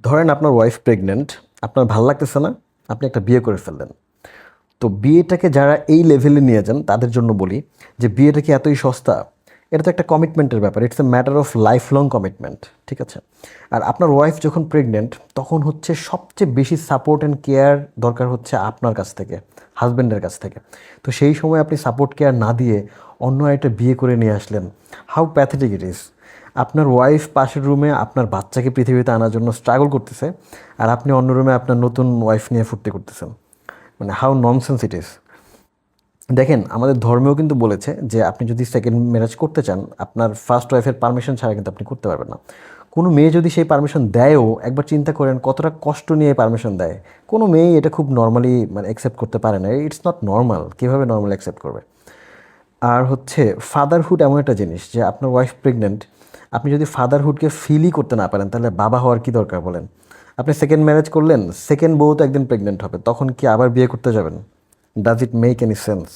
ধরেন আপনার wife pregnant, আপনার ভাল লাগতেছে না, আপনি একটা বিয়ে করে ফেললেন। তো বিয়েটাকে যারা এই লেভেলে নিয়ে যান তাদের জন্য বলি যে বিয়েটা কি এতই সস্তা? এটা তো একটা কমিটমেন্টের ব্যাপার, it's a matter of life long commitment, ঠিক আছে? আর আপনার ওয়াইফ যখন প্রেগনেন্ট তখন হচ্ছে সবচেয়ে বেশি সাপোর্ট অ্যান্ড কেয়ার দরকার হচ্ছে আপনার কাছ থেকে, হাজব্যান্ডের কাছ থেকে। তো সেই সময় আপনি সাপোর্ট কেয়ার না দিয়ে অন্য একটা বিয়ে করে নিয়ে আসলেন। How pathetic it is. আপনার ওয়াইফ পাশের রুমে আপনার বাচ্চাকে পৃথিবীতে আনার জন্য স্ট্রাগল করতেছে, আর আপনি অন্য রুমে আপনার নতুন ওয়াইফ নিয়ে ফুর্তি করতেছেন। মানে হাউ ননসেন্স ইট ইজ। দেখেন, আমাদের ধর্মেও কিন্তু বলেছে যে আপনি যদি সেকেন্ড ম্যারেজ করতে চান, আপনার ফার্স্ট ওয়াইফের পারমিশন ছাড়া কিন্তু আপনি করতে পারবেন না। কোনো মেয়ে যদি সেই পারমিশন দেয়ও, একবার চিন্তা করেন কতটা কষ্ট নিয়ে পারমিশন দেয়। কোনো মেয়ে এটা খুব নর্মালি মানে অ্যাকসেপ্ট করতে পারে না, ইটস নট নর্মাল। কীভাবে নর্মাল অ্যাকসেপ্ট করবে? আর হচ্ছে ফাদারহুড এমন একটা জিনিস যে আপনার ওয়াইফ প্রেগনেন্ট, আপনি যদি ফাদারহুডকে ফিলই করতে না পারেন তাহলে বাবা হওয়ার কী দরকার বলেন? আপনি সেকেন্ড ম্যারেজ করলেন, সেকেন্ড বউ তো একদিন প্রেগনেন্ট হবে, তখন কি আবার বিয়ে করতে যাবেন? Does it make any sense?